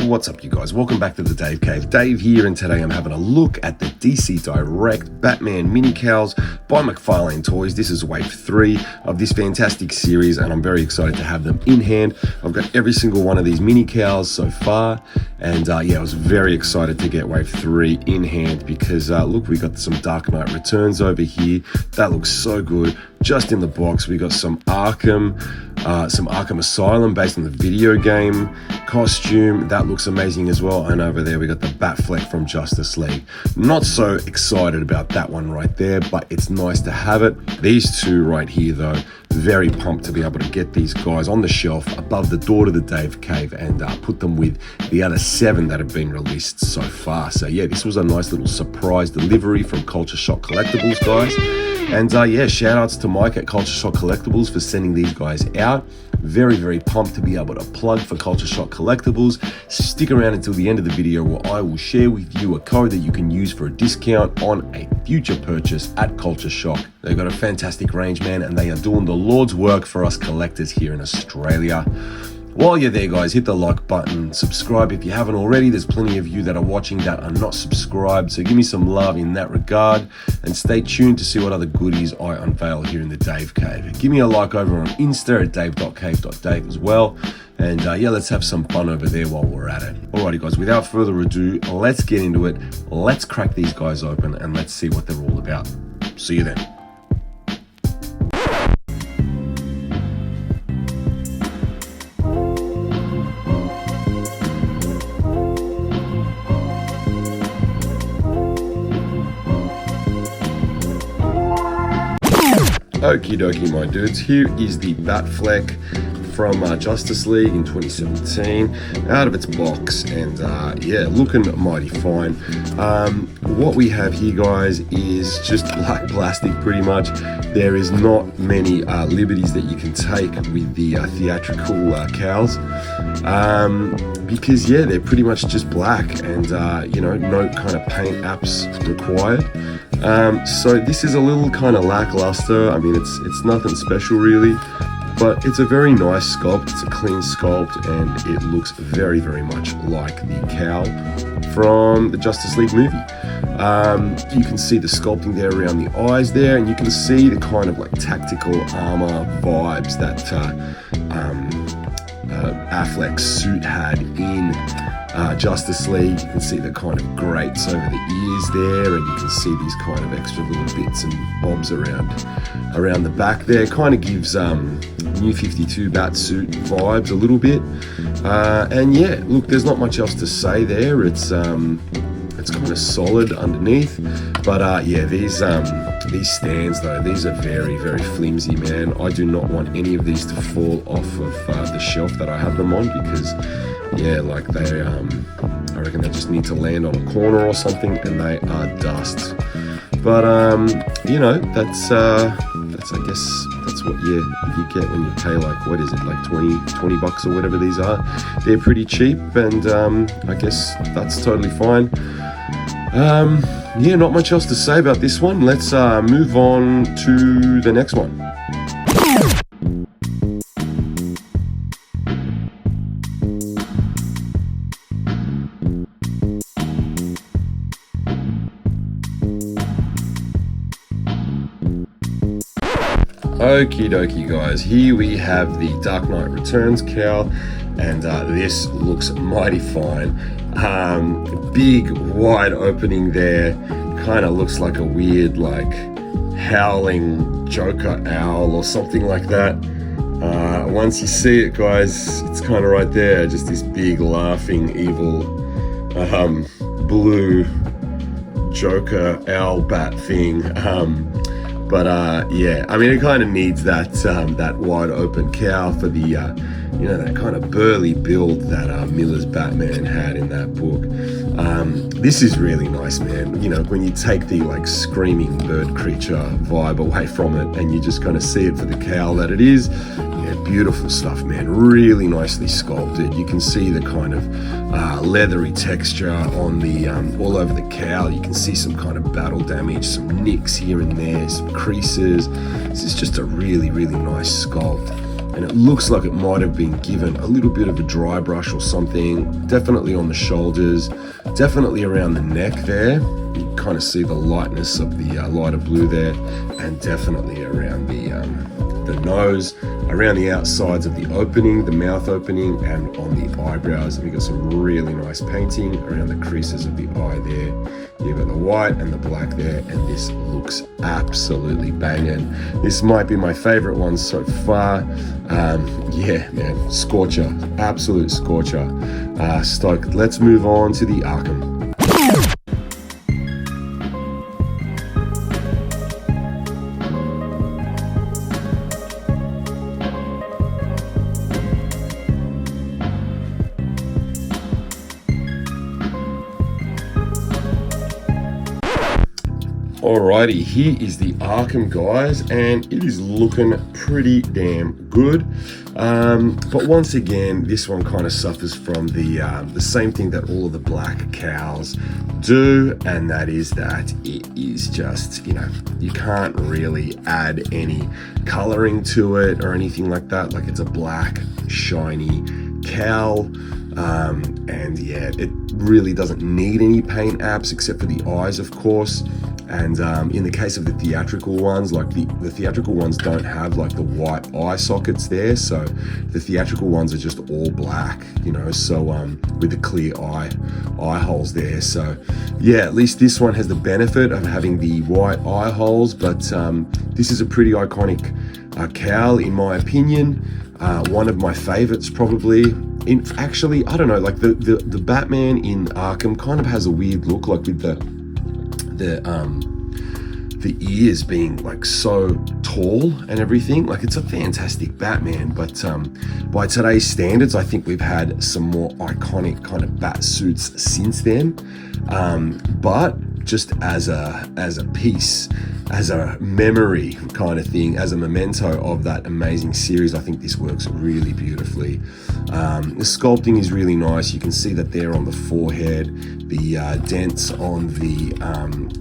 What's up, you guys? Welcome back to the Dave Cave. Dave here, and today I'm having a look at the DC Direct Batman mini cows by McFarlane Toys. This is wave 3 of this fantastic series, and I'm very excited to have them in hand. I've got every single one of these mini cows so far, and I was very excited to get wave 3 in hand because look, we got some Dark Knight Returns over here. That looks so good. Just in the box, we got some Arkham Asylum based on the video game costume. That looks amazing as well. And over there we got the Batfleck from Justice League. Not so excited about that one right there, but it's nice to have it. These two right here though, very pumped to be able to get these guys on the shelf above the door to the Dave Cave and put them with the other 7 that have been released so far. So yeah, this was a nice little surprise delivery from Culture Shock Collectibles, guys. And shout outs to Mike at Culture Shock Collectibles for sending these guys out. Very, very pumped to be able to plug for Culture Shock Collectibles. Stick around until the end of the video where I will share with you a code that you can use for a discount on a future purchase at Culture Shock. They've got a fantastic range, man, and they are doing the Lord's work for us collectors here in Australia. While you're there, guys, hit the like button, subscribe if you haven't already. There's plenty of you that are watching that are not subscribed, so give me some love in that regard, and stay tuned to see what other goodies I unveil here in the Dave Cave. Give me a like over on Insta at dave.cave.dave as well, and let's have some fun over there while we're at it. Alrighty, guys, without further ado, let's get into it. Let's crack these guys open and let's see what they're all about. See you then. Okie dokie, my dudes, here is the Batfleck from Justice League in 2017 out of its box, and looking mighty fine. What we have here, guys, is just black plastic pretty much. There is not many liberties that you can take with the theatrical cows because they're pretty much just black, and no kind of paint apps required. So this is a little kind of lackluster. I mean, it's nothing special really, but it's a very nice sculpt. It's a clean sculpt, and it looks very, very much like the cow from the Justice League movie. You can see the sculpting there around the eyes there, and you can see the kind of like tactical armor vibes that Affleck's suit had in Justice League. You can see the kind of grates over the ears there, and you can see these kind of extra little bits and bobs around the back there. Kind of gives New 52 Batsuit vibes a little bit. Look, there's not much else to say there. It's kind of solid underneath, but these stands though, these are very, very flimsy, man. I do not want any of these to fall off of the shelf that I have them on, because I reckon they just need to land on a corner or something and they are dust. But I guess that's what you get when you pay like 20 bucks or whatever these are. They're pretty cheap, and I guess that's totally fine. Not much else to say about this one. Let's move on to the next one. Okie dokie, guys, here we have the Dark Knight Returns cow, and this looks mighty fine. Big wide opening there, kind of looks like a weird like howling Joker owl or something like that. Once you see it, guys, it's kind of right there, just this big laughing evil blue Joker owl bat thing. I mean, it kind of needs that wide open cow for the that kind of burly build that Miller's Batman had in that book. This is really nice, man. When you take the like screaming bird creature vibe away from it and you just kind of see it for the cow that it is. Beautiful stuff, man. Really nicely sculpted. You can see the kind of leathery texture on the all over the cow. You can see some kind of battle damage, some nicks here and there, some creases. This is just a really, really nice sculpt. and it looks like it might have been given a little bit of a dry brush or something. Definitely on the shoulders, definitely around the neck there. You kind of see the lightness of the lighter blue there, and definitely around the nose, around the outsides of the opening, the mouth opening, and on the eyebrows. We got some really nice painting around the creases of the eye there. You've got the white and the black there, and this looks absolutely banging. This might be my favorite one so far. Yeah, man, scorcher, absolute scorcher. Stoked. Let's move on to the Arkham. Alrighty, here is the Arkham, guys, and it is looking pretty damn good. But once again, this one kind of suffers from the same thing that all of the black cows do, and that is that it is just, you can't really add any coloring to it or anything like that. Like, it's a black, shiny cow. And yeah, it really doesn't need any paint apps except for the eyes, of course. And in the case of the theatrical ones, like the theatrical ones don't have like the white eye sockets there, so the theatrical ones are just all black, so with the clear eye holes there. So yeah, at least this one has the benefit of having the white eye holes, but this is a pretty iconic cowl in my opinion. One of my favorites probably. Actually, I don't know, like the Batman in Arkham kind of has a weird look, like with the ears being like so tall and everything. Like, it's a fantastic Batman, but by today's standards, I think we've had some more iconic kind of bat suits since then. But just as a piece, as a memory kind of thing, as a memento of that amazing series, I think this works really beautifully. The sculpting is really nice. You can see that there on the forehead, the dents on the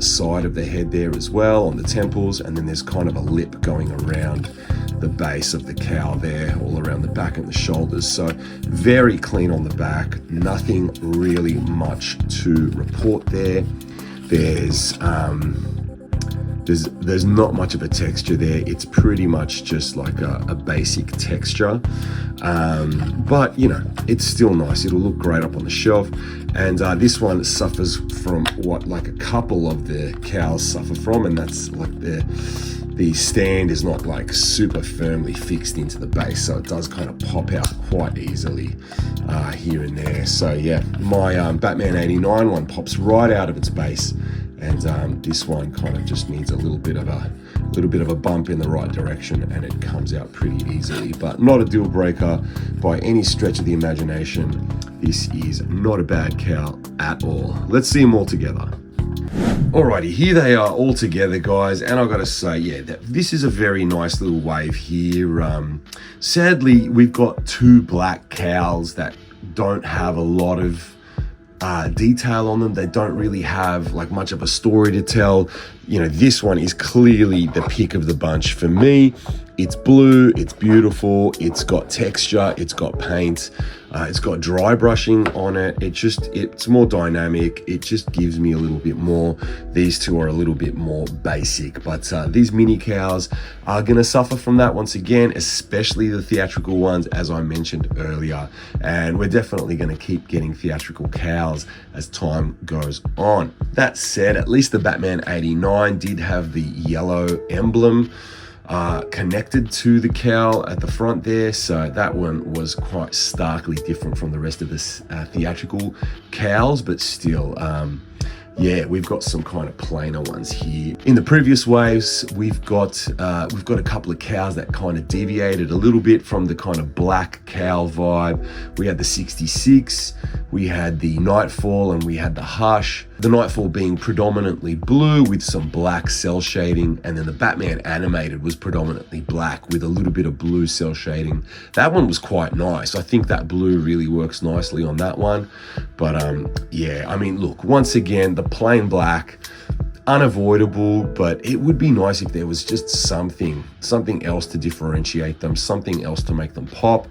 side of the head there as well, on the temples, and then there's kind of a lip going around the base of the cowl there, all around the back and the shoulders. So very clean on the back, nothing really much to report there. There's not much of a texture there. It's pretty much just like a basic texture, but it's still nice. It'll look great up on the shelf. And this one suffers from what like a couple of the cowls suffer from, and that's like the stand is not like super firmly fixed into the base, so it does kind of pop out quite easily here and there. So yeah, my Batman 89 one pops right out of its base, and this one kind of just needs a little bit of a bump in the right direction, and it comes out pretty easily. But not a deal breaker by any stretch of the imagination. This is not a bad cowl at all. Let's see them all together. Alrighty, here they are all together, guys, and I've got to say, yeah, this is a very nice little wave here. Sadly, we've got two black cowls that don't have a lot of detail on them. They don't really have like much of a story to tell. This one is clearly the pick of the bunch for me. It's blue, it's beautiful, it's got texture, it's got paint, it's got dry brushing on it. It's more dynamic. It just gives me a little bit more. These two are a little bit more basic, but these mini cows are gonna suffer from that once again, especially the theatrical ones, as I mentioned earlier. And we're definitely gonna keep getting theatrical cows as time goes on. That said, at least the Batman 89 did have the yellow emblem connected to the cowl at the front there, so that one was quite starkly different from the rest of the theatrical cowls, but still, yeah, we've got some kind of plainer ones here. In the previous waves, we've got a couple of cows that kind of deviated a little bit from the kind of black cowl vibe. We had the 66, we had the Nightfall, and we had the Hush. The Nightfall being predominantly blue with some black cell shading, and then the Batman Animated was predominantly black with a little bit of blue cell shading. That one was quite nice. I think that blue really works nicely on that one. But yeah, I mean, look, once again, the plain black, unavoidable, but it would be nice if there was just something else to differentiate them, something else to make them pop.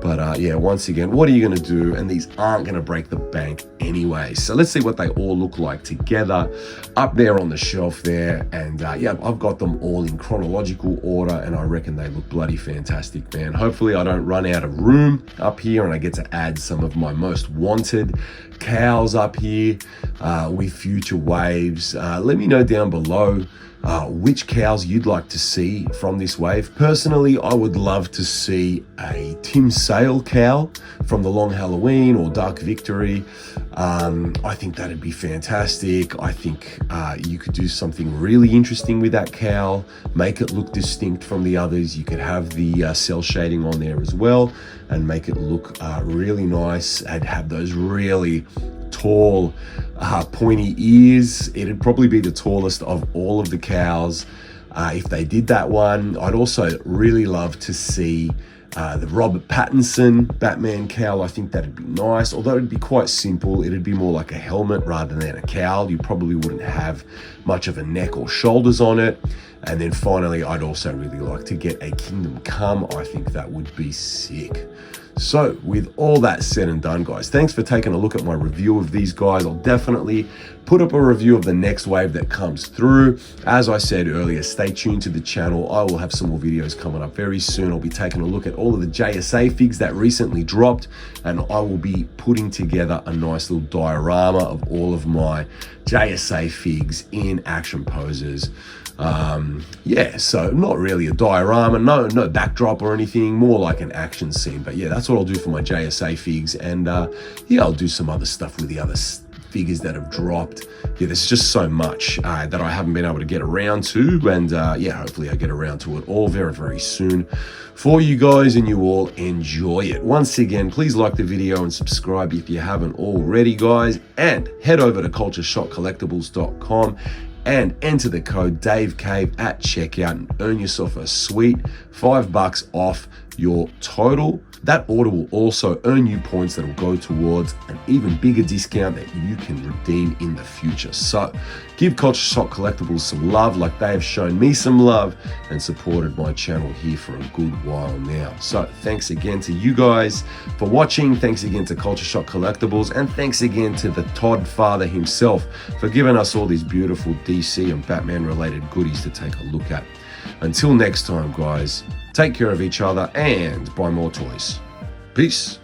But yeah, once again, what are you going to do? And these aren't going to break the bank anyway. So let's see what they all look like together up there on the shelf there. And yeah, I've got them all in chronological order, and I reckon they look bloody fantastic, man. Hopefully I don't run out of room up here and I get to add some of my most wanted cows up here with future waves. Let me know down below which cows you'd like to see from this wave. Personally, I would love to see a Tim Sale cow from the Long Halloween or Dark Victory. I think that'd be fantastic. I think you could do something really interesting with that cow, make it look distinct from the others. You could have the cell shading on there as well and make it look really nice and have those really tall pointy ears. It'd probably be the tallest of all of the cows if they did that one. I'd also really love to see the Robert Pattinson Batman cowl. I think that'd be nice, although it'd be quite simple. It'd be more like a helmet rather than a cowl. You probably wouldn't have much of a neck or shoulders on it. And then finally, I'd also really like to get a Kingdom Come. I think that would be sick. So with all that said and done, guys, thanks for taking a look at my review of these guys. I'll definitely put up a review of the next wave that comes through. As I said earlier, stay tuned to the channel. I will have some more videos coming up very soon. I'll be taking a look at all of the JSA figs that recently dropped, and I will be putting together a nice little diorama of all of my JSA figs in action poses. Yeah, so not really a diorama, no backdrop or anything, more like an action scene. But yeah, that's what I'll do for my JSA figs. And yeah, I'll do some other stuff with the other figures that have dropped. Yeah, there's just so much that I haven't been able to get around to. And yeah, hopefully I get around to it all very, very soon for you guys, and you all enjoy it. Once again, please like the video and subscribe if you haven't already, guys. And head over to cultureshockcollectibles.com and enter the code DaveCave at checkout and earn yourself a sweet $5 off your total. That order will also earn you points that will go towards an even bigger discount that you can redeem in the future. So give Culture Shock Collectibles some love like they have shown me some love and supported my channel here for a good while now. So thanks again to you guys for watching. Thanks again to Culture Shock Collectibles, and thanks again to the Todd father himself for giving us all these beautiful DC and Batman related goodies to take a look at. Until next time, guys, take care of each other and buy more toys. Peace.